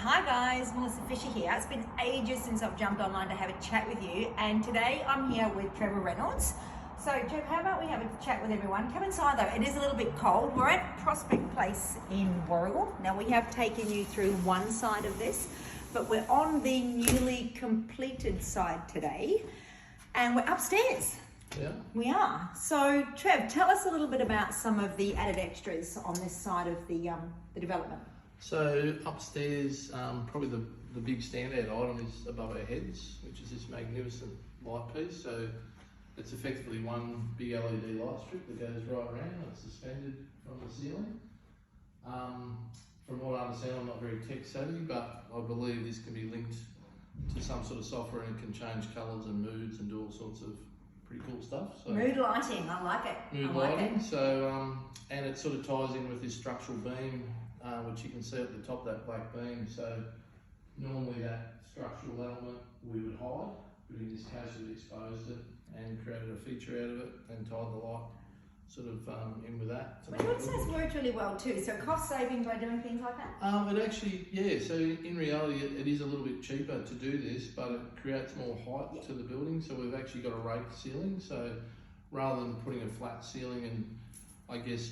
Hi guys, Melissa Fisher here. It's been ages since I've jumped online to have a chat with you, and today I'm here with Trevor Reynolds. So Trev, how about we have a chat with everyone? Come inside though, it is a little bit cold. We're at Prospect Place in Warragul. Now we have taken you through one side of this, but we're on the newly completed side today, and we're upstairs. Yeah. We are. So Trev, tell us a little bit about some of the added extras on this side of the development. So upstairs, probably the big standout item is above our heads, which is this magnificent light piece. So it's effectively one big LED light strip that goes right around and it's suspended from the ceiling. From what I understand, I'm not very tech savvy, but I believe this can be linked to some sort of software and can change colours and moods and do all sorts of pretty cool stuff. So Mood lighting, I like it. mood lighting. So and it sort of ties in with this structural beam, which you can see at the top, that black beam. So normally that structural element we would hide, but in this case we've exposed it and created a feature out of it and tied the light sort of in with that. Which one says worked really well too, so cost saving by doing things like that? It actually, yeah, so in reality it is a little bit cheaper to do this, but it creates more height to the building. So we've actually got a raked ceiling, so rather than putting a flat ceiling and I guess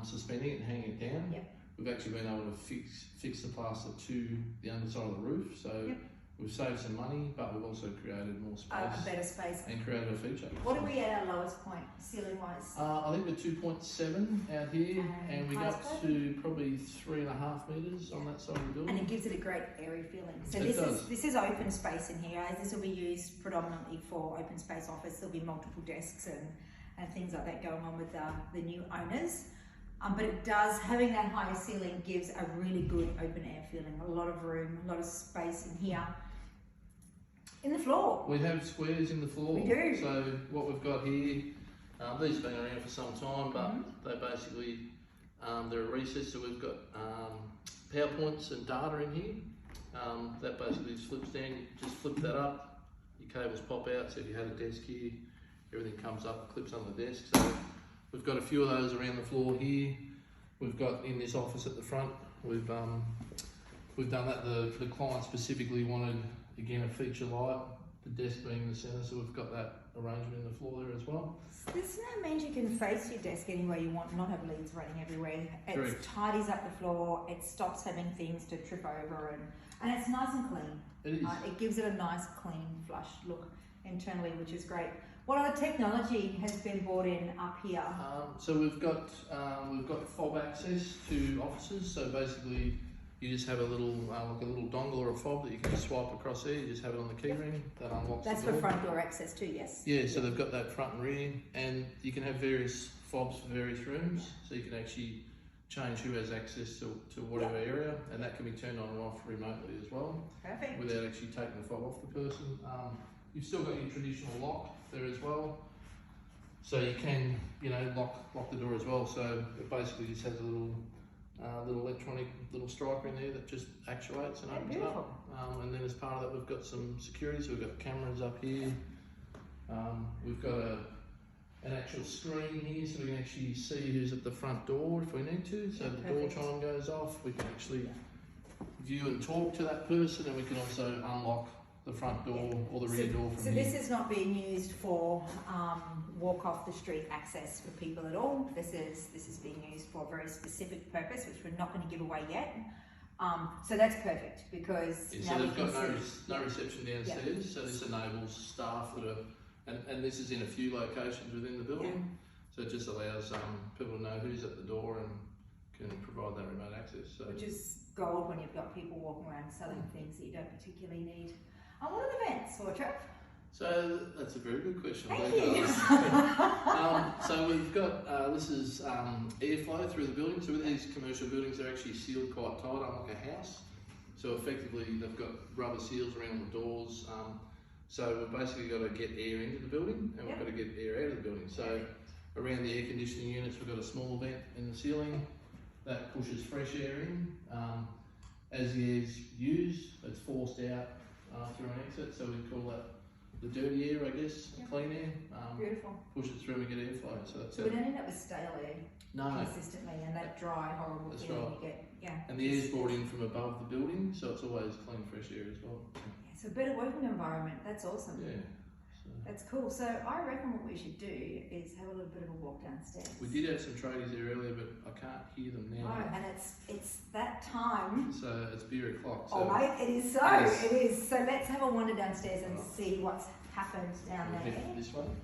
suspending it and hanging it down, we've actually been able to fix the plaster to the underside of the roof. So we've saved some money, but we've also created more space. A better space. And created a feature. What are we at our lowest point, ceiling wise? I think we're 2.7 out here, and we got to probably 3.5 metres on that side of the building. And it gives it a great airy feeling. So It this is open space in here. This will be used predominantly for open space office. There'll be multiple desks and things like that going on with the new owners. But it does, having that higher ceiling gives a really good open air feeling. A lot of room, a lot of space in here. In the floor. We have squares in the floor. We do. So what we've got here, these have been around for some time, but they basically, they're a recess, so we've got PowerPoints and data in here. That basically just flips down, you just flip that up, your cables pop out, so if you had a desk here, everything comes up and clips on the desk. So we've got a few of those around the floor here. We've got in this office at the front, we've done that. The client specifically wanted, again, a feature light, the desk being in the centre, so we've got that arrangement in the floor there as well. This now means you can face your desk any way you want and not have leads running everywhere. It tidies up the floor, it stops having things to trip over, and it's nice and clean. It is. It gives it a nice, clean, flush look internally, which is great. What other technology has been brought in up here? So we've got fob access to offices. So basically, you just have a little like a little dongle or a fob that you can just swipe across there. You just have it on the keyring that unlocks. That's the door. for front door access too. Yes. Yeah. So they've got that front and rear, and you can have various fobs for various rooms. So you can actually change who has access to whatever area, and that can be turned on and off remotely as well. Perfect. Without actually taking the fob off the person. You've still got your traditional lock there as well, so you can, lock the door as well. So it basically just has a little electronic little striker in there that just actuates and opens it up. And then as part of that, we've got some security. So we've got cameras up here. We've got an actual screen here, so we can actually see who's at the front door if we need to. So the door chime goes off, we can actually view and talk to that person, and we can also unlock the front door or the rear door from So here. this is not being used for walk off the street access for people at all. This is being used for a very specific purpose, which we're not going to give away yet. So that's perfect because so they've got no reception downstairs. So this enables staff that are, and this is in a few locations within the building. So it just allows people to know who's at the door and can provide that remote access. So which is gold when you've got people walking around selling things that you don't particularly need. What are the vents for, Trev? So that's a very good question. Thank you. So we've got, this is airflow through the building. So with these commercial buildings, they're actually sealed quite tight, unlike a house. So effectively, they've got rubber seals around the doors. So we've basically got to get air into the building, and we've got to get air out of the building. So around the air conditioning units, we've got a small vent in the ceiling that pushes fresh air in. As the air's used, it's forced out through an exit, so we call that the dirty air, I guess, Yeah. clean air, Beautiful. push it through and get airflow. So that's So we don't end up with stale air no. consistently and that dry, horrible That's feeling right. you get. Yeah. And the air's brought in from above the building, so it's always clean, fresh air as well. Yeah, so a better working environment. That's awesome. Yeah. So That's cool. So I reckon what we should do is have a little bit of a walk downstairs. we did have some tradies there earlier, but I can't hear them now. Oh, and it's that time. So it's beer o'clock. So Oh mate, it is so. Yes. It is. So let's have a wander downstairs and Right. see what's happened down we'll there. head this way.